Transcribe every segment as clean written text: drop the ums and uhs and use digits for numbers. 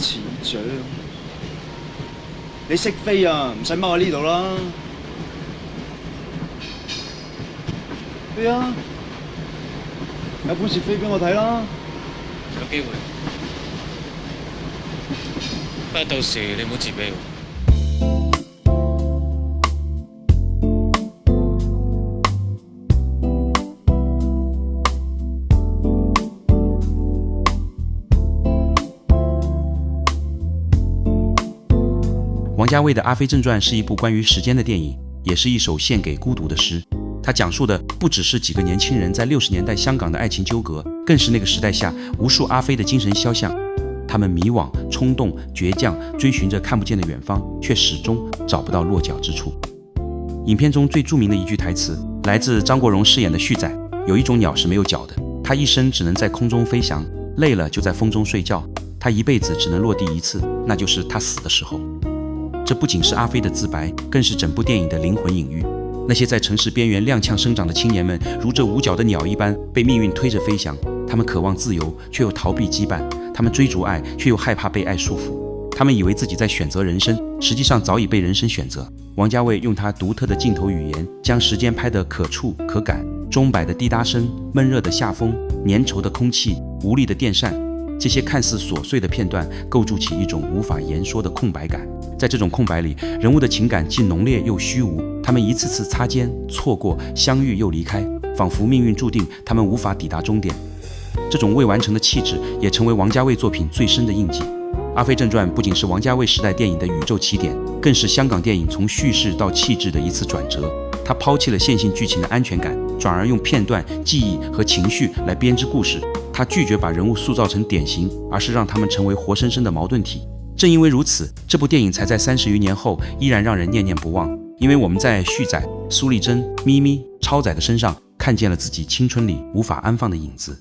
似掌。你識飛啊，唔使踎喺呢度啦。飛啊！有本事飛俾我睇啦！有機會，不過到時你唔好自卑喎。王家卫的《阿飞正传》是一部关于时间的电影，也是一首献给孤独的诗。它讲述的不只是几个年轻人在60年代香港的爱情纠葛，更是那个时代下无数阿飞的精神肖像。他们迷惘、冲动、倔强，追寻着看不见的远方，却始终找不到落脚之处。影片中最著名的一句台词来自张国荣饰演的旭仔：有一种鸟是没有脚的，它一生只能在空中飞翔，累了就在风中睡觉，它一辈子只能落地一次，那就是它死的时候。这不仅是阿飞的自白，更是整部电影的灵魂隐喻。那些在城市边缘踉跄生长的青年们，如这无脚的鸟一般被命运推着飞翔。他们渴望自由，却又逃避羁绊；他们追逐爱，却又害怕被爱束缚。他们以为自己在选择人生，实际上早已被人生选择。王家卫用他独特的镜头语言，将时间拍得可触可感。钟摆的滴答声，闷热的夏风，粘稠的空气，无力的电扇，这些看似琐碎的片段，构筑起一种无法言说的空白感。在这种空白里，人物的情感既浓烈又虚无，他们一次次擦肩、错过、相遇又离开，仿佛命运注定他们无法抵达终点。这种未完成的气质，也成为王家卫作品最深的印记。《阿飞正传》不仅是王家卫时代电影的宇宙起点，更是香港电影从叙事到气质的一次转折。他抛弃了线性剧情的安全感，转而用片段、记忆和情绪来编织故事。他拒绝把人物塑造成典型，而是让他们成为活生生的矛盾体。正因为如此，这部电影才在30余年后依然让人念念不忘。因为我们在旭仔、苏丽珍、咪咪、超仔的身上看见了自己青春里无法安放的影子。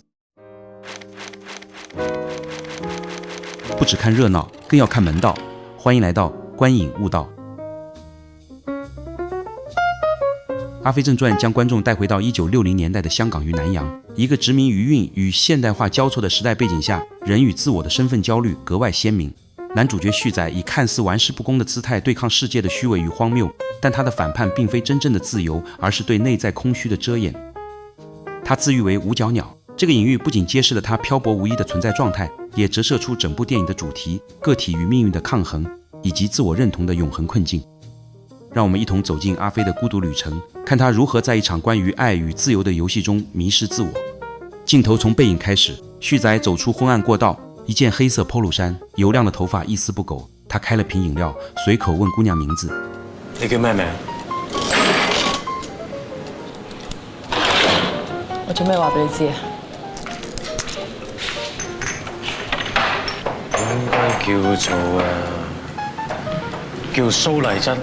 不只看热闹，更要看门道。欢迎来到观影悟道。《阿飞正传》将观众带回到1960年代的香港与南洋，一个殖民余韵与现代化交错的时代背景下，人与自我的身份焦虑格外鲜明。男主角旭仔以看似玩世不恭的姿态对抗世界的虚伪与荒谬，但他的反叛并非真正的自由，而是对内在空虚的遮掩。他自喻为无脚鸟，这个隐喻不仅揭示了他漂泊无依的存在状态，也折射出整部电影的主题：个体与命运的抗衡，以及自我认同的永恒困境。让我们一同走进阿飞的孤独旅程，看他如何在一场关于爱与自由的游戏中迷失自我。镜头从背影开始，旭仔走出昏暗过道，一件黑色 polo 衫，油亮的头发一丝不苟。他开了瓶饮料，随口问姑娘名字：“你叫咩名？”我做咩話俾你知啊？應該叫做叫蘇麗珍。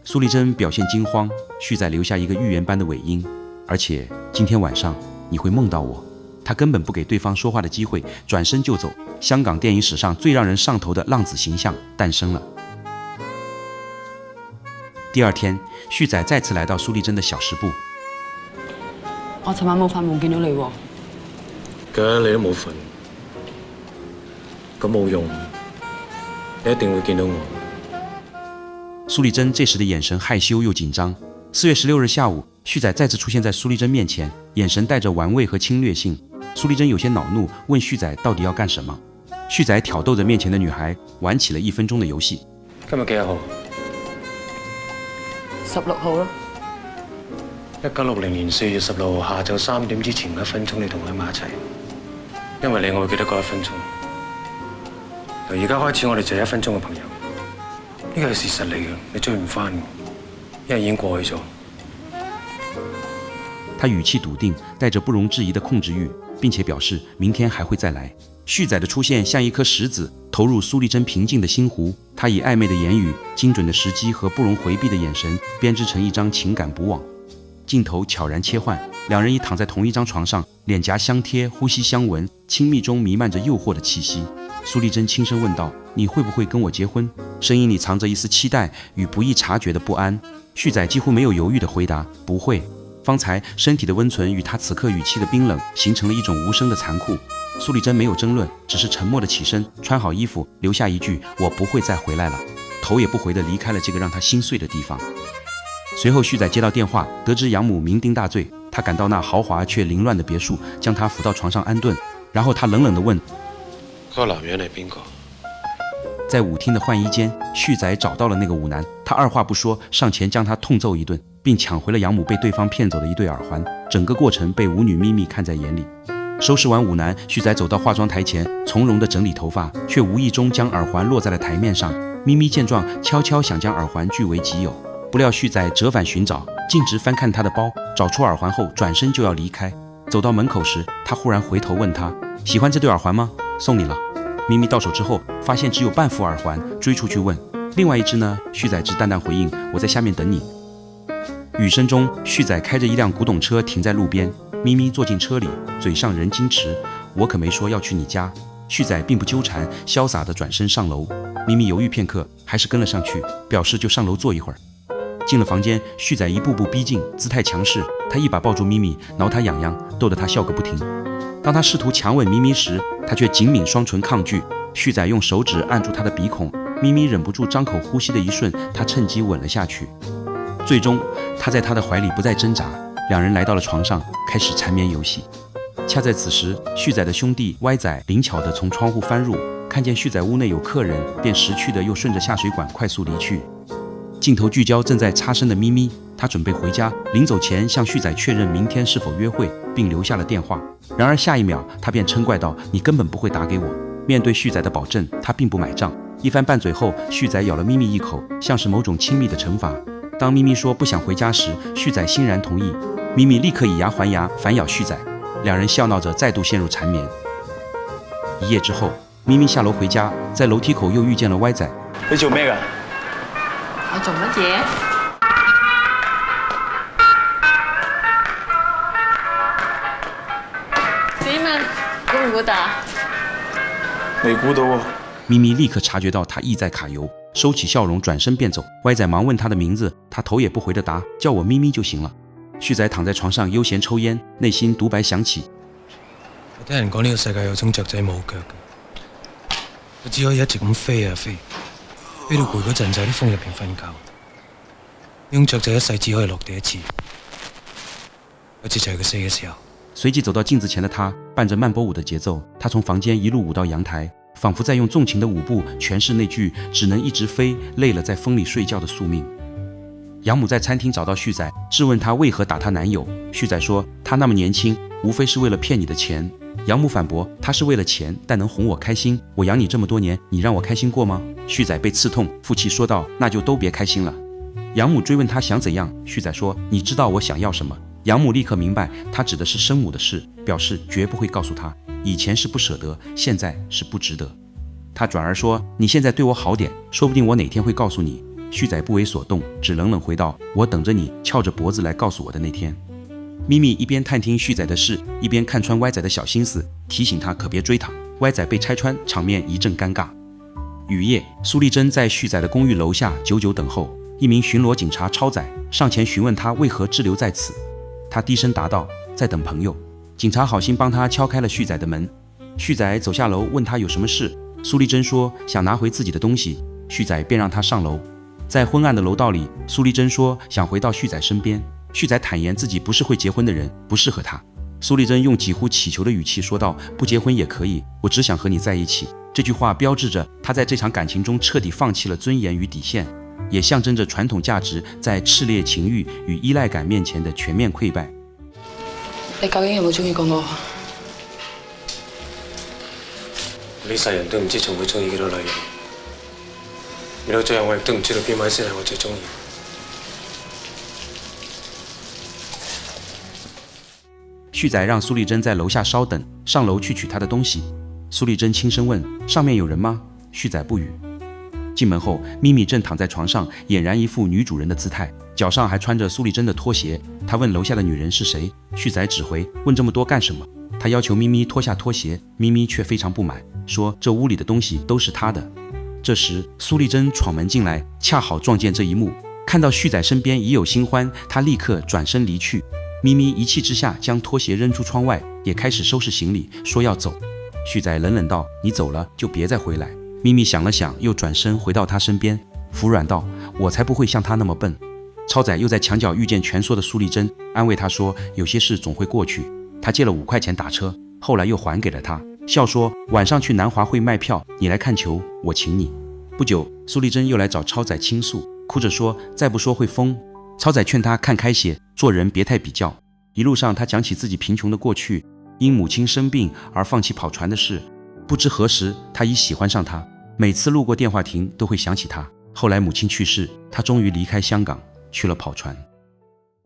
蘇麗珍表現驚慌，旭仔留下一個預言般的尾音，而且今天晚上你會夢到我。他根本不給對方說話的機會，轉身就走。香港電影史上最讓人上頭的浪子形象誕生了。第二天，旭仔再次來到蘇麗珍的小食部。我尋晚冇發夢見到你喎。嘅你都冇瞓，咁冇用，你一定會見到我。蘇麗珍這時的眼神害羞又緊張。4月16日下午，旭仔再次出現在蘇麗珍面前，眼神帶着玩味和侵略性。蘇麗珍有些惱怒，問旭仔到底要幹什麼。旭仔挑逗着面前的女孩，玩起了1分鐘的遊戲。今日幾號？16號咯。1960年4月16號下晝3點之前1分鐘，你同我喺埋一齊。因為你，我會記得嗰1分鐘。由而家開始，我哋就係1分鐘嘅朋友。呢個係事實嚟嘅，你追唔返嘅，因為已經過去咗。他語氣篤定，帶着不容置疑的控制欲，並且表示明天還會再來。旭仔的出現像一顆石子投入蘇麗珍平靜的心湖，他以曖昧的言語、精準的時機和不容回避的眼神編織成一張情感補網。鏡頭悄然切換，兩人已躺在同一張床上，臉頰相貼，呼吸相聞，親密中彌漫着誘惑的氣息。蘇麗珍輕聲問道：“你會不會跟我結婚？”聲音裡藏着一絲期待與不易察覺的不安。旭仔幾乎沒有猶豫地回答：“不會。”方才身体的温存与他此刻语气的冰冷形成了一种无声的残酷。苏丽珍没有争论，只是沉默地起身，穿好衣服，留下一句我不会再回来了，头也不回地离开了这个让他心碎的地方。随后旭仔接到电话，得知养母酩酊大醉，他赶到那豪华却凌乱的别墅，将她扶到床上安顿，然后他冷冷地问：嗰個男人係邊個？在舞厅的换衣间，旭仔找到了那个舞男，他二话不说上前将他痛揍一顿，并抢回了养母被对方骗走的一对耳环。整个过程被舞女咪咪看在眼里。收拾完舞男，旭仔走到化妆台前，从容地整理头发，却无意中将耳环落在了台面上。咪咪见状，悄悄想将耳环据为己有，不料旭仔折返寻找，径直翻看他的包，找出耳环后转身就要离开。走到门口时，他忽然回头问他：喜欢这对耳环吗？送你了。咪咪到手之后，发现只有半副耳环，追出去问：另外一只呢？旭仔只淡淡回应：我在下面等你。雨声中，旭仔开着一辆古董车停在路边，咪咪坐进车里，嘴上仍矜持：我可没说要去你家。旭仔并不纠缠，潇洒地转身上楼。咪咪犹豫片刻，还是跟了上去，表示就上楼坐一会儿。进了房间，旭仔一步步逼近，姿态强势，他一把抱住咪咪，挠她痒痒，逗得她笑个不停。当他试图强吻咪咪时，他却紧抿双唇抗拒。旭仔用手指按住他的鼻孔，咪咪忍不住张口呼吸的一瞬，他趁机吻了下去。最终，他在他的怀里不再挣扎，两人来到了床上，开始缠绵游戏。恰在此时，旭仔的兄弟歪仔灵巧地从窗户翻入，看见旭仔屋内有客人，便识趣地又顺着下水管快速离去。镜头聚焦正在擦身的咪咪，她准备回家，临走前向旭仔确认明天是否约会，并留下了电话。然而下一秒，她便嗔怪道：你根本不会打给我。面对旭仔的保证，她并不买账。一番拌嘴后，旭仔咬了咪咪一口，像是某种亲密的惩罚。当咪咪说不想回家时，旭仔欣然同意。咪咪立刻以牙还牙，反咬旭仔，两人笑闹着再度陷入缠绵。一夜之后，咪咪下樓回家，在樓梯口又遇見了歪仔。你做咩㗎？我做乜嘢？點啊？估唔估到？未估到喎。咪咪立刻察覺到他意在揩油，收起笑容轉身便走。歪仔忙問他的名字，他頭也不回地答：叫我咪咪就行了。旭仔躺在床上悠閒抽煙，內心獨白響起：我聽人講呢個世界有種雀仔冇腳嘅，佢只可以一直咁飛啊飛，飛到攰嗰陣就喺啲風入邊瞓覺。呢種雀仔一世只可以落地一次，一次就係佢死嘅時候。隨即走到鏡子前的他，伴着慢波舞的節奏，他從房間一路舞到陽台，仿佛在用縱情的舞步詮釋那句只能一直飛，累了在風裡睡覺的宿命。養母在餐廳找到旭仔，質問他為何打他男友。旭仔說他那麼年輕，無非是為了騙你的錢。養母反駁他是為了錢，但能哄我開心。我養你這麼多年，你讓我開心過嗎？旭仔被刺痛，負氣說道：那就都別開心了。養母追問他想怎樣，旭仔說你知道我想要什麼。養母立刻明白他指的是生母的事，表示絕不會告訴他。以前是不捨得，現在是不值得。他轉而說你現在對我好點，說不定我哪天會告訴你。旭仔不為所動，只冷冷回道：我等着你翹着脖子來告訴我的那天。咪咪一邊探聽旭仔的事，一邊看穿歪仔的小心思，提醒他可別追他。歪仔被拆穿，場面一陣尷尬。雨夜，蘇麗珍在旭仔的公寓樓下久久等候，一名巡邏警察超仔上前詢問他為何滯留在此。他低聲答道：在等朋友。警察好心幫他敲開了旭仔的門。旭仔走下樓問他有什麼事，蘇麗珍說想拿回自己的東西，旭仔便讓他上樓。在昏暗的樓道裡，蘇麗珍說想回到旭仔身邊。旭仔坦言自己不是會結婚的人，不適合他。蘇麗珍用幾乎乞求的語氣說道：不結婚也可以，我只想和你在一起。這句話標誌着他在這場感情中徹底放棄了尊嚴與底線，也象徵着傳統價值在熾烈情慾與依賴感面前的全面潰敗。你究竟有冇中意過我？呢世人都唔知仲會中意幾多女人，而到最後我亦都唔知道邊位先係我最中意。旭仔讓蘇麗珍在樓下稍等，上樓去取他的東西。蘇麗珍輕聲問：上面有人嗎？旭仔不語。進門後，咪咪正躺在床上，儼然一副女主人的姿態，腳上還穿着蘇麗珍的拖鞋。他問樓下的女人是誰，旭仔只回：問這麼多幹什麼？他要求咪咪脫下拖鞋，咪咪卻非常不滿，說這屋裡的東西都是他的。這時，蘇麗珍闖門進來，恰好撞見這一幕，看到旭仔身邊已有新歡，他立刻轉身離去。咪咪一气之下将拖鞋扔出窗外，也开始收拾行李，说要走。旭仔冷冷道：“你走了就别再回来。”咪咪想了想，又转身回到他身边，服软道：“我才不会像他那么笨。”超仔又在墙角遇见蜷缩的苏丽珍，安慰他说：“有些事总会过去。”他借了5块钱打车，后来又还给了他，笑说：“晚上去南华会卖票，你来看球，我请你。”不久，苏丽珍又来找超仔倾诉，哭着说：“再不说会疯。”超仔劝他看开些，做人别太比较。一路上，他讲起自己贫穷的过去，因母亲生病而放弃跑船的事。不知何时，他已喜欢上她，每次路过电话亭都会想起她。后来母亲去世，他终于离开香港，去了跑船。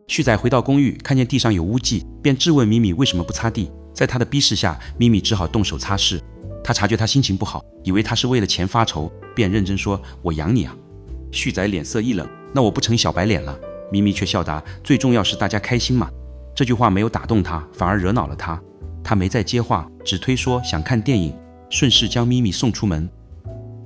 旭仔回到公寓，看见地上有污迹，便质问咪咪为什么不擦地。在他的逼视下，咪咪只好动手擦拭。他察觉他心情不好，以为他是为了钱发愁，便认真说：“我养你啊。”旭仔脸色一冷：“那我不成小白脸了？”咪咪却笑答：“最重要是大家开心嘛。”这句话没有打动他，反而惹恼了他。他没再接话，只推说想看电影，顺势将咪咪送出门。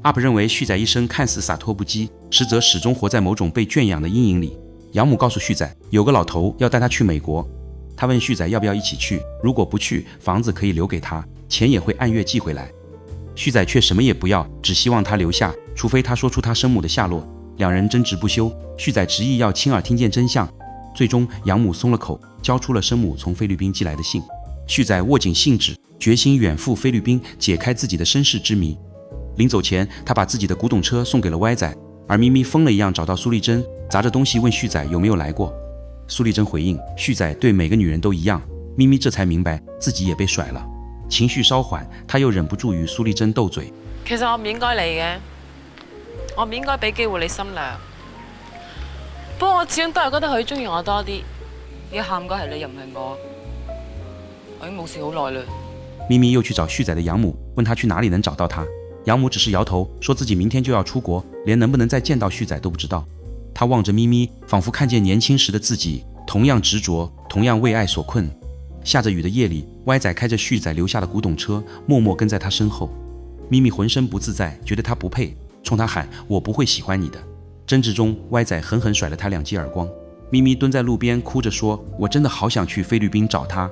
UP 认为旭仔一生看似洒脱不羁，实则始终活在某种被圈养的阴影里。养母告诉旭仔，有个老头要带他去美国。他问旭仔要不要一起去，如果不去，房子可以留给他，钱也会按月寄回来。旭仔却什么也不要，只希望他留下，除非他说出他生母的下落。两人争执不休，旭仔执意要亲耳听见真相。最终养母松了口，交出了生母从菲律宾寄来的信。旭仔握紧信纸，决心远赴菲律宾，解开自己的身世之谜。临走前，他把自己的古董车送给了歪仔，而咪咪疯了一样找到苏丽珍，砸着东西问旭仔有没有来过。苏丽珍回应：“旭仔对每个女人都一样。”咪咪这才明白自己也被甩了，情绪稍缓，他又忍不住與蘇麗珍鬥嘴。其實我唔應該嚟嘅，我唔應該俾機會你心涼。不過我始終都係覺得佢中意我多啲。而家喊嘅係你，又唔係我。我已經冇事好耐啦。咪咪又去找旭仔的養母，問他去哪裡能找到他。養母只是搖頭，說自己明天就要出國，連能不能再見到旭仔都不知道。他望着咪咪，仿佛看見年輕時的自己，同樣執着，同樣為愛所困。下着雨的夜裡，歪仔開着旭仔留下的古董車，默默跟在他身後。咪咪渾身不自在，覺得他不配，衝他喊：“我不會喜歡你的。”爭執中，歪仔狠狠甩了他2記耳光。咪咪蹲在路邊哭着說：“我真的好想去菲律賓找他。”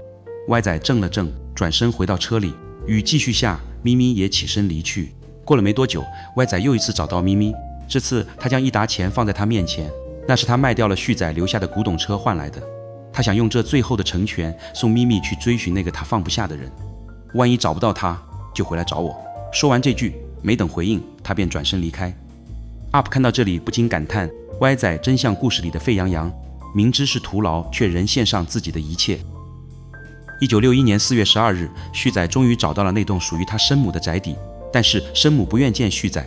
歪仔怔了怔，轉身回到車裡。雨繼續下，咪咪也起身離去。過了沒多久，歪仔又一次找到咪咪，這次他將1沓錢放在他面前，那是他賣掉了旭仔留下的古董車換來的。他想用這最後的成全，送咪咪去追尋那個他放不下的人。萬一找不到他，就回來找我。說完這句，沒等回應，他便轉身離開。UP 看到這裡不禁感嘆，歪仔真像故事裡的沸羊羊，明知是徒勞，卻仍獻上自己的一切。1961年4月12日，旭仔終於找到了那棟屬於他生母的宅邸，但是生母不願見旭仔。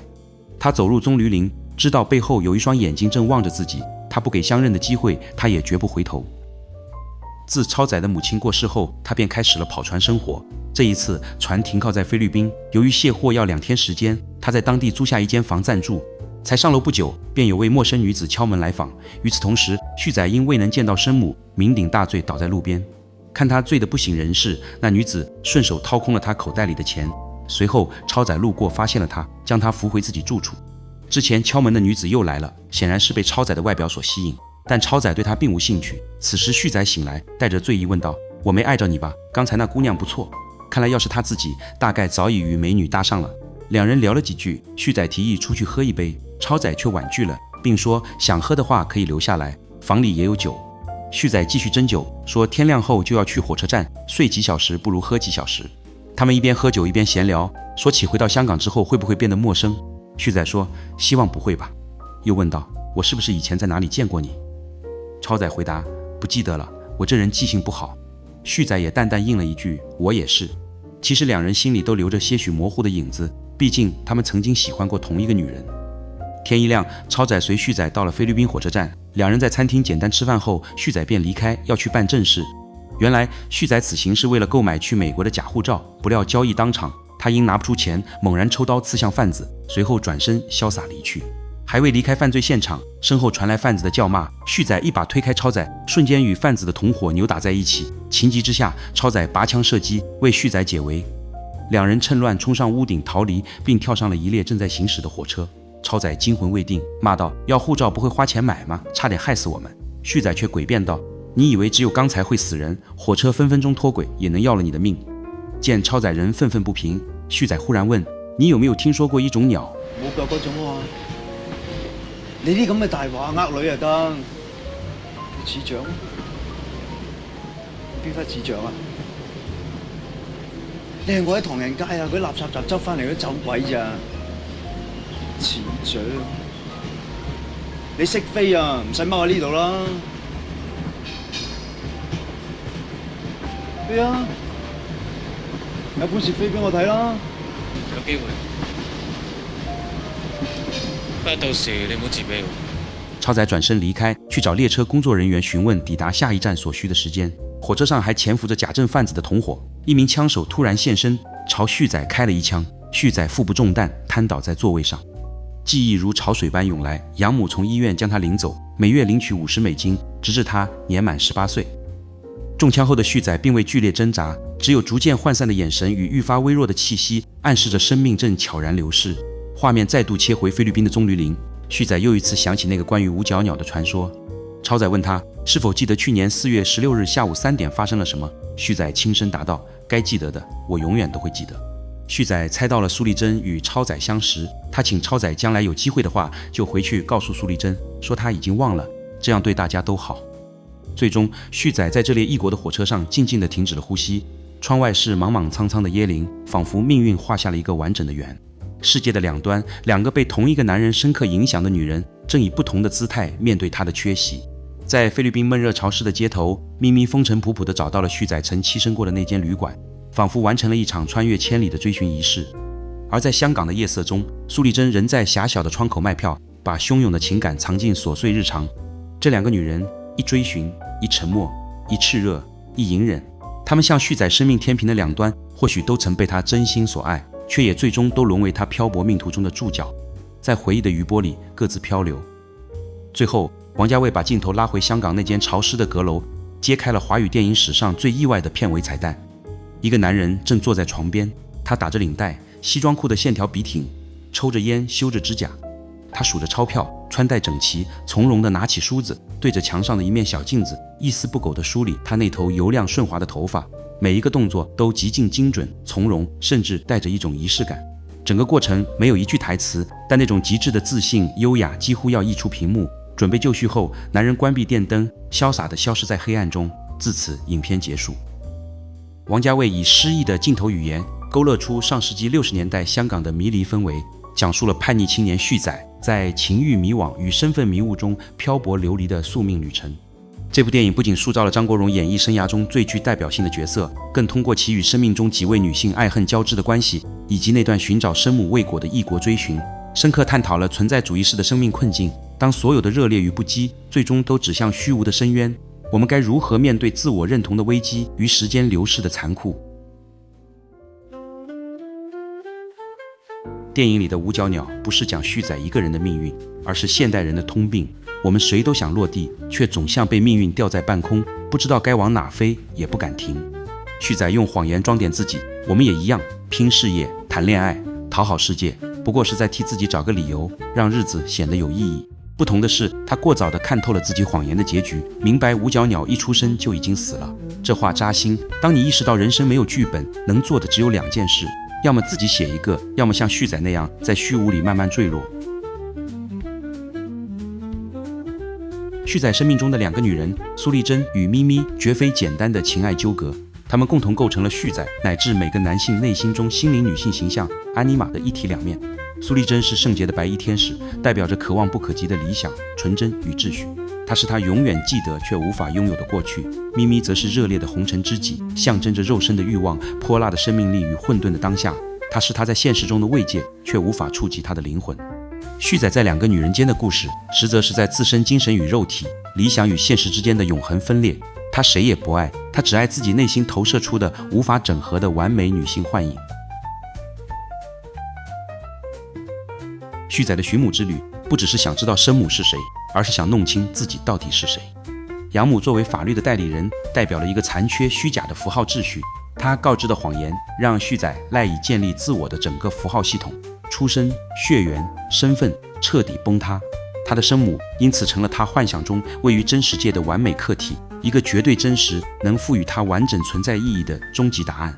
他走入棕櫚林，知道背後有一雙眼睛正望着自己，他不給相認的機會，他也絕不回頭。自超仔的母親過世後，他便開始了跑船生活。這一次，船停靠在菲律賓，由於卸貨要2天時間，他在當地租下一間房暫住。才上樓不久，便有位陌生女子敲門來訪。與此同時，旭仔因未能見到生母，酩酊大醉倒在路邊。看他醉得不省人事，那女子順手掏空了他口袋裡的錢。隨後，超仔路過發現了他，將他扶回自己住處。之前敲門的女子又來了，顯然是被超仔的外表所吸引，但超仔對他並無興趣。此時旭仔醒來，帶着醉意問道：“我沒礙着你吧？剛才那姑娘不錯。”看來要是他自己，大概早已與美女搭上了。兩人聊了幾句，旭仔提議出去喝一杯，超仔卻婉拒了，並說想喝的話可以留下來，房裡也有酒。旭仔繼續斟酒，說天亮後就要去火車站，睡幾小時不如喝幾小時。他們一邊喝酒一邊閒聊，說起回到香港之後會不會變得陌生。旭仔說希望不會吧，又問道我是不是以前在哪裡見過你？超仔回答不記得了，我這人記性不好。旭仔也淡淡應了一句我也是。其實兩人心裡都留着些許模糊的影子，畢竟他們曾經喜歡過同一個女人。天一亮，超仔隨旭仔到了菲律賓火車站，兩人在餐廳簡單吃飯後，旭仔便離開，要去辦正事。原來旭仔此行是為了購買去美國的假護照，不料交易當場，他因拿不出錢，猛然抽刀刺向販子，隨後轉身瀟灑離去。還未離開犯罪現場，身後傳來販子的叫罵，旭仔一把推開超仔，瞬間與販子的同夥扭打在一起。情急之下，超仔拔槍射擊，為旭仔解圍。兩人趁亂衝上屋頂逃離，並跳上了一列正在行駛的火車。超仔驚魂未定，罵道：“要護照不會花錢買嗎？差點害死我們。”旭仔卻詭辯道：“你以为只有刚才会死人，火车分分钟脱轨也能要了你的命？见超载人愤愤不平，旭仔忽然问：你有没有聽說過一種鳥？冇腳嗰種啊！你啲咁嘅大話呃女啊得？你似象？邊忽似象啊？你係我喺唐人街啊嗰啲垃圾站執翻嚟嗰啲走鬼咋？似象？你識飛啊？唔使踎喺呢度啦！飛啊！有本事飛俾我睇啦！有機會，不過到時你唔好自卑喎。超载轉身離開，去找列車工作人員詢問抵達下一站所需的時間。火車上還潛伏着假證販子的同夥，一名槍手突然現身，朝旭仔開了一槍。旭仔腹部中彈，癱倒在座位上。記憶如潮水般湧來，養母從醫院將他領走，每月領取50美金，直至他年滿18歲。中槍後的旭仔並未劇烈掙扎，只有逐漸渙散的眼神與愈發微弱的氣息，暗示着生命正悄然流逝。畫面再度切回菲律賓的棕櫚林，旭仔又一次想起那個關於五角鳥的傳說。超仔問他是否記得去年4月16日下午3點發生了什麼，旭仔輕聲答道：該記得的，我永遠都會記得。旭仔猜到了蘇麗珍與超仔相識，他請超仔將來有機會的話就回去告訴蘇麗珍，說他已經忘了，這樣對大家都好。最終，旭仔在這列異國的火車上靜靜地停止了呼吸。窗外是莽莽蒼蒼的椰林，仿佛命運畫下了一個完整的圓。世界的兩端，兩個被同一個男人深刻影響的女人，正以不同的姿態面對他的缺席。在菲律賓悶熱潮濕的街頭，咪咪風塵僕僕地找到了旭仔曾棲身過的那間旅館，仿佛完成了一場穿越千里的追尋儀式。而在香港的夜色中，蘇麗珍仍在狹小的窗口賣票，把洶湧的情感藏進瑣碎日常。這兩個女人，一追尋，一沉默，一熾熱，一隱忍。他們像旭仔生命天平的兩端，或許都曾被他真心所愛，卻也最終都淪為他漂泊命途中的注腳，在回憶的餘波裡各自漂流。最後，王家衛把鏡頭拉回香港那間潮濕的閣樓，揭開了華語電影史上最意外的片尾彩蛋。一個男人正坐在床邊，他打着領帶，西裝褲的線條筆挺，抽着煙，修着指甲。他數着鈔票，穿戴整齊，從容地拿起梳子，對着牆上的一面小鏡子，一絲不苟地梳理他那頭油亮順滑的頭髮，每一個動作都極盡精準、從容，甚至帶着一種儀式感。整個過程沒有一句台詞，但那種極致的自信、優雅幾乎要溢出屏幕。準備就緒後，男人關閉電燈，瀟灑地消失在黑暗中。自此，影片結束。王家衛以詩意的鏡頭語言，勾勒出上世紀60年代香港的迷離氛圍，講述了叛逆青年旭仔在情慾迷惘與身份迷霧中漂泊流離的宿命旅程。這部電影不僅塑造了張國榮演藝生涯中最具代表性的角色，更通過其與生命中幾位女性愛恨交織的關係，以及那段尋找生母未果的異國追尋，深刻探討了存在主義式的生命困境。當所有的熱烈與不羈，最終都指向虛無的深淵，我們該如何面對自我認同的危機與時間流逝的殘酷？電影裡的五角鳥不是講旭仔一個人的命運，而是現代人的通病。我們誰都想落地，卻總像被命運吊在半空，不知道該往哪飛，也不敢停。旭仔用謊言裝點自己，我們也一樣，拼事業、談戀愛、討好世界，不過是在替自己找個理由，讓日子顯得有意義。不同的是，他過早地看透了自己謊言的結局，明白五角鳥一出生就已經死了。這話扎心。當你意識到人生沒有劇本，能做的只有兩件事，要麼自己寫一個，要麼像旭仔那樣在虛無裡慢慢墜落。旭仔生命中的兩個女人，蘇麗珍與咪咪，絕非簡單的情愛糾葛，她們共同構成了旭仔乃至每個男性內心中心靈女性形象安妮瑪的一體兩面。蘇麗珍是聖潔的白衣天使，代表着可望不可及的理想、純真與秩序。她是她永遠記得卻無法擁有的過去。咪咪則是熱烈的紅塵知己，象徵着肉身的慾望、潑辣的生命力與混沌的當下。她是她在現實中的慰藉，卻無法觸及她的靈魂。旭仔在兩個女人間的故事，實則是在自身精神與肉體、理想與現實之間的永恆分裂。他誰也不愛，他只愛自己內心投射出的無法整合的完美女性幻影。旭仔的尋母之旅不只是想知道生母是誰，而是想弄清自己到底是誰。養母作為法律的代理人，代表了一個殘缺虛假的符號秩序。他告知的謊言讓旭仔賴以建立自我的整個符號系統，出身、血緣、身份徹底崩塌。他的生母因此成了他幻想中位於真實界的完美客體，一个绝对真实能赋予它完整存在意义的终极答案。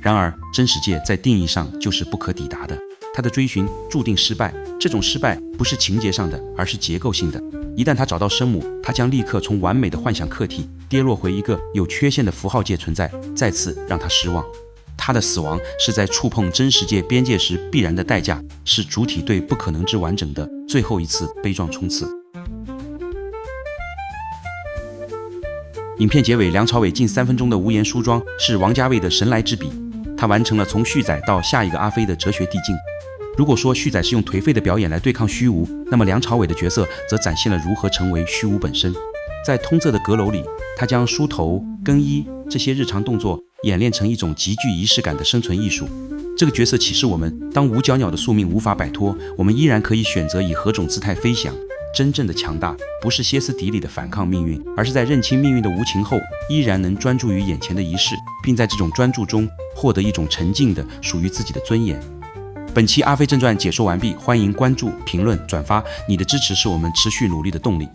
然而，真实界在定义上就是不可抵达的，它的追寻注定失败。这种失败不是情节上的，而是结构性的。一旦他找到生母，他将立刻从完美的幻想客体跌落回一个有缺陷的符号界存在，再次让他失望。他的死亡是在触碰真实界边界时必然的代价，是主体对不可能之完整的最后一次悲壮冲刺。影片结尾，梁朝伟近3分钟的无言梳妆是王家卫的神来之笔，他完成了从旭仔到下一个阿飞的哲学递进。如果说旭仔是用颓废的表演来对抗虚无，那么梁朝伟的角色则展现了如何成为虚无本身。在通仄的阁楼里，他将梳头、更衣这些日常动作演练成一种极具仪式感的生存艺术。这个角色启示我们，当五角鸟的宿命无法摆脱，我们依然可以选择以何种姿态飞翔。真正的强大不是歇斯底里的反抗命运，而是在认清命运的无情后，依然能专注于眼前的仪式，并在这种专注中获得一种沉静的属于自己的尊严。本期《阿飞正传》解说完毕，欢迎关注、评论、转发，你的支持是我们持续努力的动力。